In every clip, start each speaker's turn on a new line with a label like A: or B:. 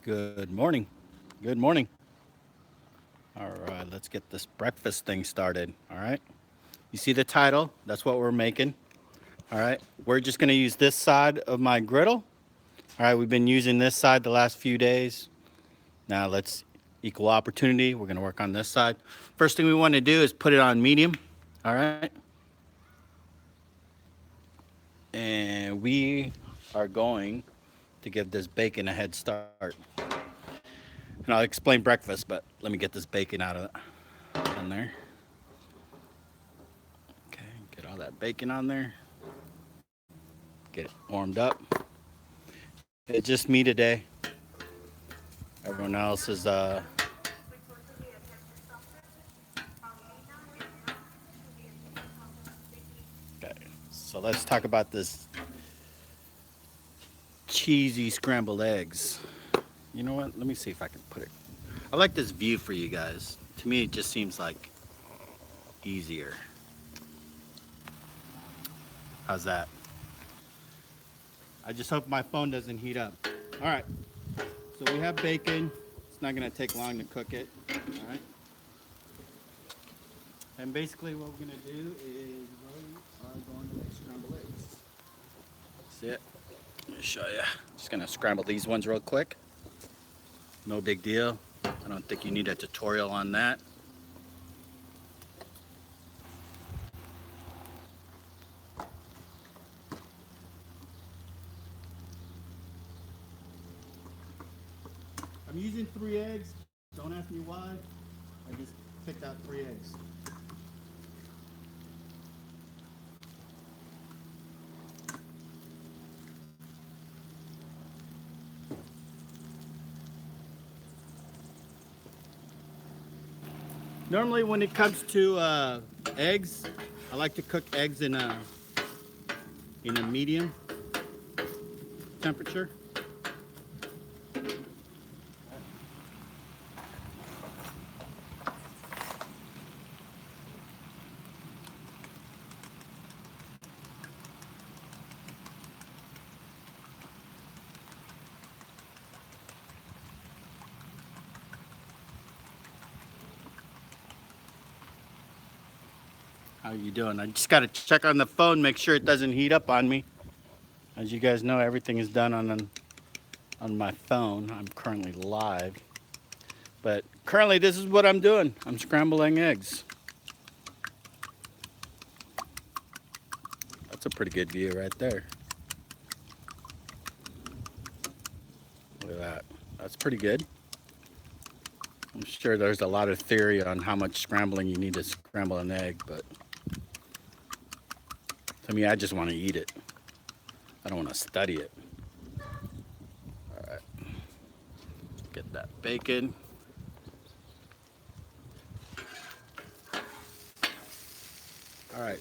A: Good morning. Good morning. All right, let's get this breakfast thing started. All right. You see the title? That's what we're making. All right. We're just going to use this side of my griddle. All right. We've been using this side the last few days. Now let's equal opportunity. We're going to work on this side. First thing we want to do is put it on medium. All right. And we are going to give this bacon a head start. And I'll explain breakfast, but let me get this bacon out of on there. Okay, get all that bacon on there. Get it warmed up. It's just me today. Everyone else is okay. So let's talk about this cheesy scrambled eggs. You know what? Let me see if I can put it. I like this view for you guys. To me, it just seems like easier. How's that? I just hope my phone doesn't heat up. All right. So we have bacon. It's not going to take long to cook it. All right. And basically what we're going to do is we are going to make scrambled eggs. That's it. Let me show you. Just going to scramble these ones real quick. No big deal. I don't think you need a tutorial on that. I'm using 3 eggs. Don't ask me why. I just picked out 3 eggs. Normally when it comes to eggs, I like to cook eggs in a medium temperature. How you doing? I just got to check on the phone, make sure it doesn't heat up on me. As you guys know, everything is done on my phone. I'm currently live. But currently this is what I'm doing. I'm scrambling eggs. That's a pretty good view right there. Look at that. That's pretty good. I'm sure there's a lot of theory on how much scrambling you need to scramble an egg, but to me, I just want to eat it. I don't want to study it. All right. Get that bacon. All right.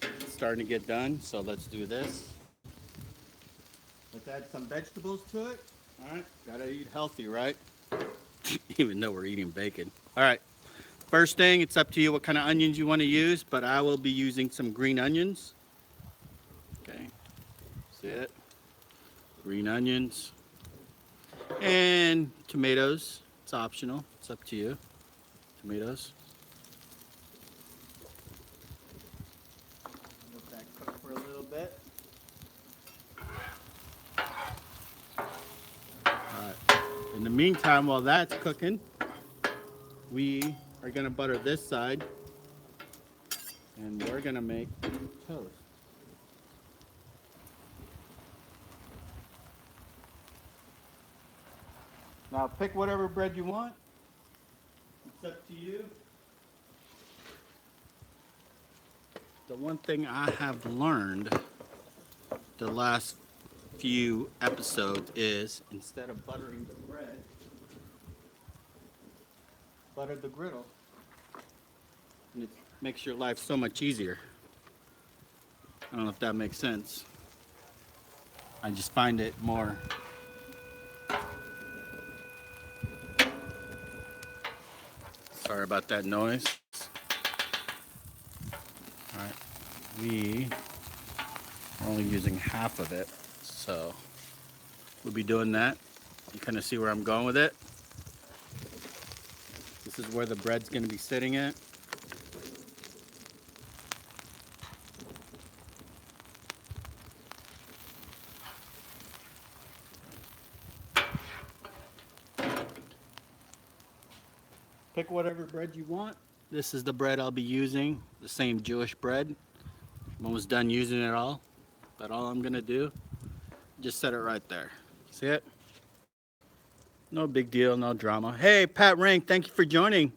A: It's starting to get done, so let's do this. Let's add some vegetables to it. All right. Gotta eat healthy, right? Even though we're eating bacon. All right. First thing, it's up to you what kind of onions you want to use, but I will be using some green onions. Okay. See it? Green onions. And tomatoes. It's optional. It's up to you. Tomatoes. Let that cook for a little bit. Alright. In the meantime, while that's cooking, we are going to butter this side. And we're going to make toast. Now pick whatever bread you want. It's up to you. The one thing I have learned the last few episodes is instead of buttering the bread, butter the griddle. And it makes your life so much easier. I don't know if that makes sense. I just find it more sorry about that noise. All right, we We're only using half of it, so we'll be doing that. You kind of see where I'm going with it. This is where the bread's going to be sitting at. Pick whatever bread you want. This is the bread I'll be using, the same Jewish bread. I'm almost done using it all, but all I'm gonna do, just set it right there. See it? No big deal, no drama. Hey, Pat Rank, thank you for joining.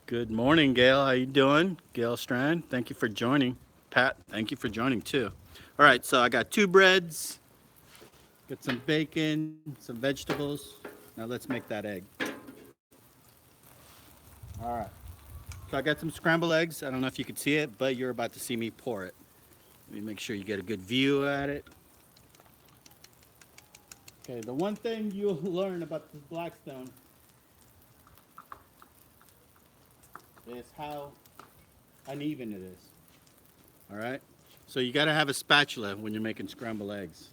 A: Good morning, Gail. How you doing? Gail Strand, thank you for joining. Pat, thank you for joining too. All right, so I got 2 breads, got some bacon, some vegetables. Now let's make that egg. All right. So I got some scrambled eggs. I don't know if you can see it, but you're about to see me pour it. Let me make sure you get a good view at it. Okay, the one thing you'll learn about this Blackstone is how uneven it is. All right? So you gotta have a spatula when you're making scrambled eggs.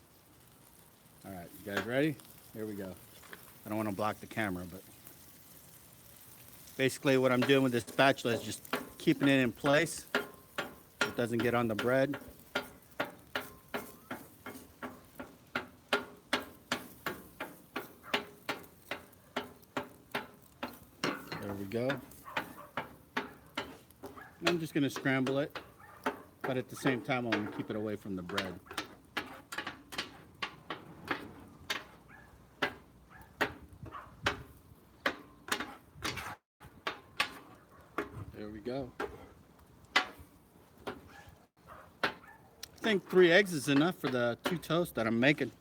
A: All right, you guys ready? Here we go. I don't want to block the camera, but basically what I'm doing with this spatula is just keeping it in place. It doesn't get on the bread. There we go. And I'm just going to scramble it, but at the same time I'm going to keep it away from the bread. There we go. I think 3 eggs is enough for the 2 toasts that I'm making.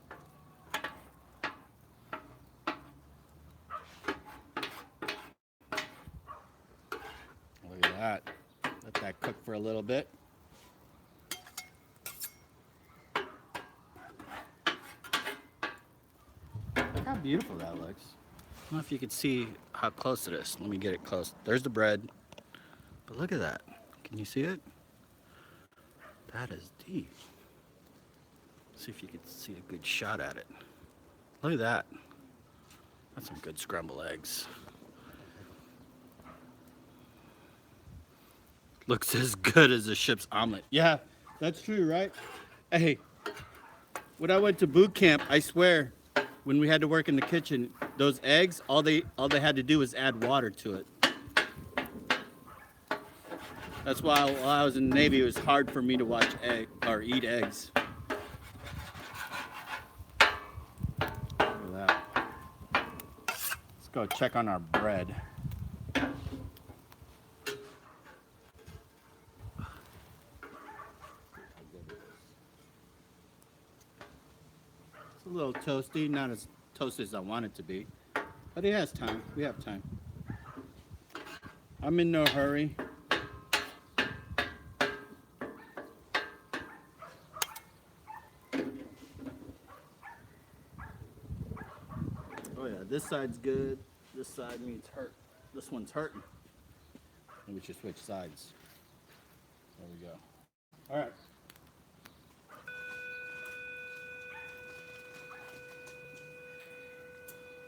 A: Look at that. Let that cook for a little bit. Look how beautiful that looks. I don't know if you can see how close it is. Let me get it close. There's the bread. But look at that. Can you see it? That is deep. See if you can see a good shot at it. Look at that. That's some good scrambled eggs. Looks as good as a ship's omelet. Yeah, that's true, right? Hey, when I went to boot camp, I swear, when we had to work in the kitchen, those eggs, all they had to do was add water to it. That's why while I was in the Navy, it was hard for me to watch eat eggs. Look at that. Let's go check on our bread. It's a little toasty, not as toasty as I want it to be, but it has time. We have time. I'm in no hurry. Oh yeah, this side's good. This side needs hurt. This one's hurting. And we should switch sides. There we go. All right.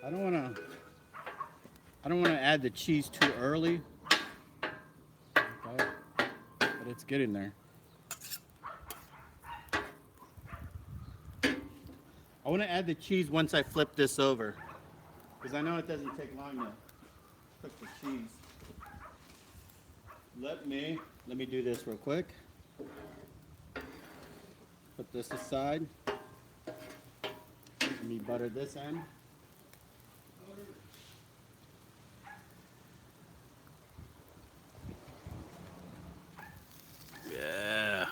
A: I don't want to add the cheese too early. Okay. But it's getting there. I want to add the cheese once I flip this over, because I know it doesn't take long to cook the cheese. Let me do this real quick. Put this aside. Let me butter this end. Yeah.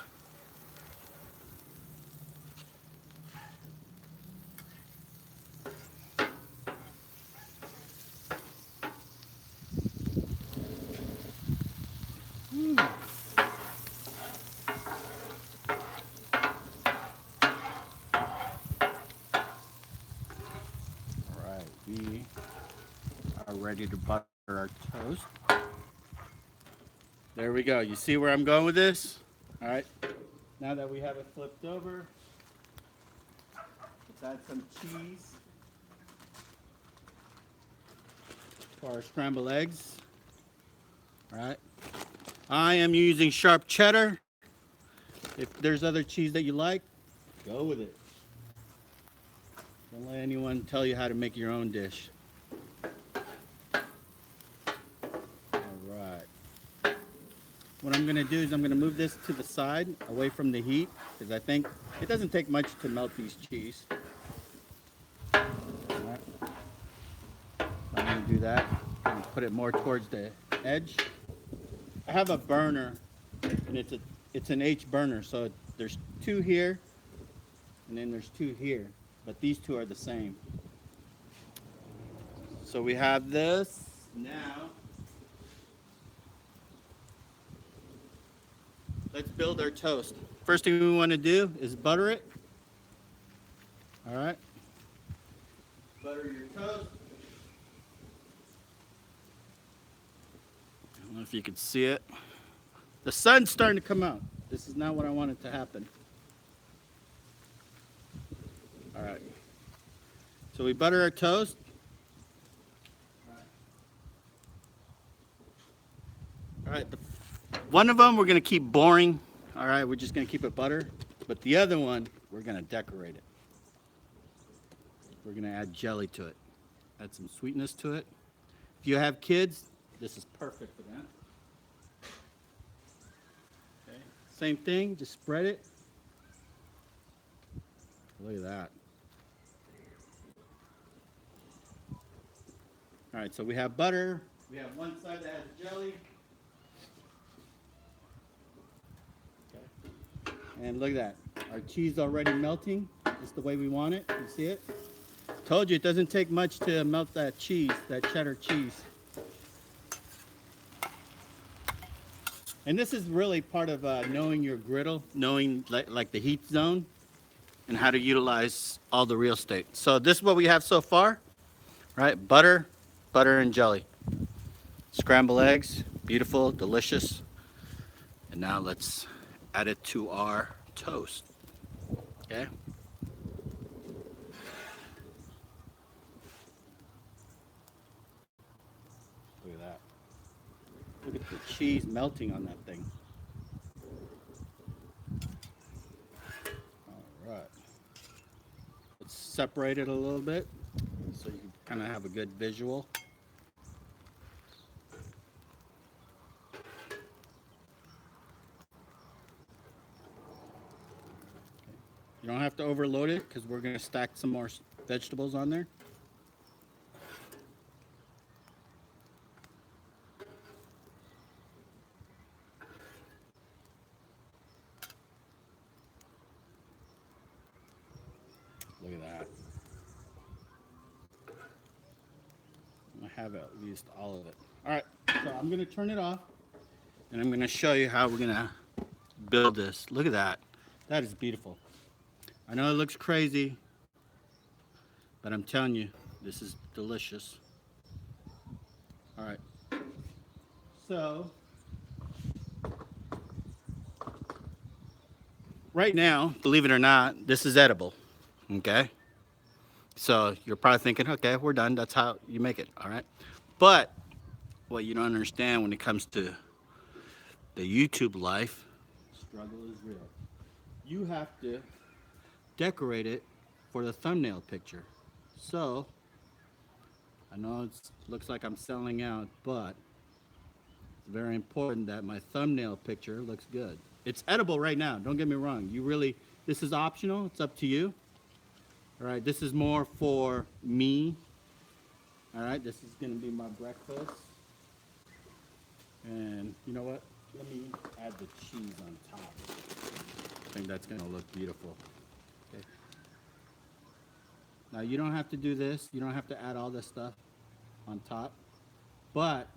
A: We are ready to butter our toast. There we go. You see where I'm going with this? All right. Now that we have it flipped over, let's add some cheese for our scrambled eggs. All right. I am using sharp cheddar. If there's other cheese that you like, go with it. Don't let anyone tell you how to make your own dish. What I'm going to do is I'm going to move this to the side, away from the heat, because I think it doesn't take much to melt these cheese. All right. I'm going to do that and put it more towards the edge. I have a burner, and it's an H burner, so there's two here, and then there's two here, but these two are the same. So we have this now. Let's build our toast. First thing we want to do is butter it. All right. Butter your toast. I don't know if you can see it. The sun's starting to come out. This is not what I wanted to happen. All right. So we butter our toast. All right. One of them we're going to keep boring. All right, we're just going to keep it butter. But the other one, we're going to decorate it. We're going to add jelly to it. Add some sweetness to it. If you have kids, this is perfect for them. Okay. Same thing, just spread it. Look at that. All right, so we have butter. We have one side that has jelly. And look at that. Our cheese already melting. Just the way we want it. You see it? Told you it doesn't take much to melt that cheese, that cheddar cheese. And this is really part of knowing your griddle, knowing like the heat zone and how to utilize all the real estate. So this is what we have so far, right? Butter and jelly. Scrambled eggs, beautiful, delicious. And now let's add it to our toast. Okay. Look at that. Look at the cheese melting on that thing. All right. Let's separate it a little bit so you can kind of have a good visual. You don't have to overload it because we're going to stack some more vegetables on there. Look at that. I have at least all of it. All right, so I'm going to turn it off and I'm going to show you how we're going to build this. Look at that. That is beautiful. I know it looks crazy, but I'm telling you, this is delicious. All right. So, right now, believe it or not, this is edible. Okay? So, you're probably thinking, okay, we're done. That's how you make it. All right? But, what you don't understand when it comes to the YouTube life, struggle is real. You have to decorate it for the thumbnail picture. So, I know it looks like I'm selling out, but it's very important that my thumbnail picture looks good. It's edible right now, don't get me wrong. This is optional, it's up to you. All right, this is more for me. All right, this is gonna be my breakfast. And you know what? Let me add the cheese on top. I think that's gonna look beautiful. Okay. Now you don't have to do this. You don't have to add all this stuff on top. But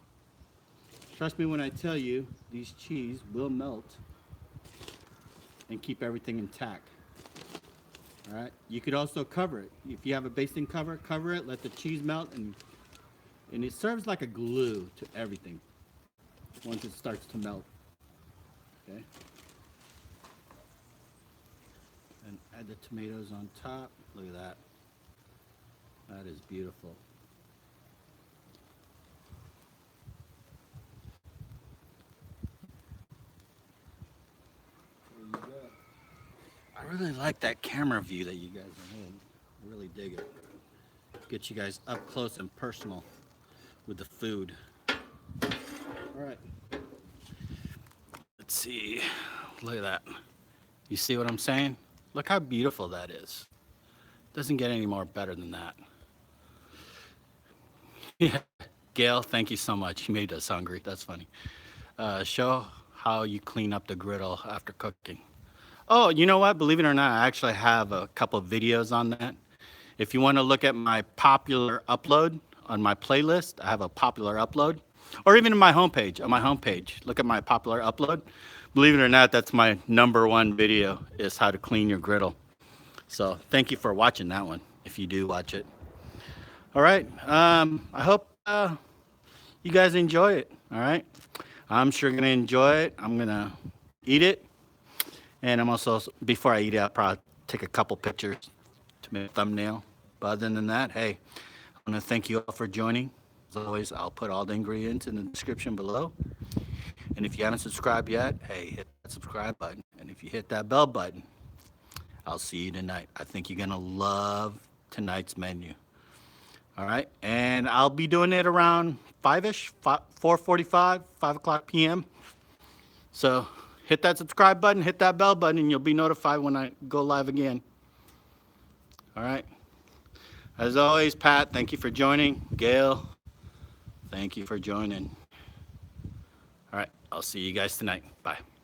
A: trust me when I tell you, these cheese will melt and keep everything intact. All right. You could also cover it. If you have a basting cover, cover it. Let the cheese melt, and it serves like a glue to everything. once it starts to melt. Okay. And add the tomatoes on top. Look at that. That is beautiful. There you go. I really like that camera view that you guys are in. I really dig it. Get you guys up close and personal with the food. All right. Let's see. Look at that. You see what I'm saying? Look how beautiful that is. Doesn't get any more better than that. Yeah. Gail, thank you so much. You made us hungry. That's funny. Show how you clean up the griddle after cooking. Oh, you know what? Believe it or not, I actually have a couple of videos on that. If you want to look at my popular upload on my playlist, I have a popular upload. Or even on my homepage, look at my popular upload. Believe it or not, that's my #1 video, is how to clean your griddle. So thank you for watching that one, if you do watch it. All right, I hope you guys enjoy it, all right? I'm sure gonna enjoy it. I'm gonna eat it. And I'm also, before I eat it, I'll probably take a couple pictures to make a thumbnail. But other than that, hey, I want to thank you all for joining. As always, I'll put all the ingredients in the description below. And if you haven't subscribed yet, hey, hit that subscribe button. And if you hit that bell button, I'll see you tonight. I think you're going to love tonight's menu. All right. And I'll be doing it around 5-ish, 4:45, 5 o'clock p.m. So hit that subscribe button, hit that bell button, and you'll be notified when I go live again. All right. As always, Pat, thank you for joining. Gail, thank you for joining. All right. I'll see you guys tonight. Bye.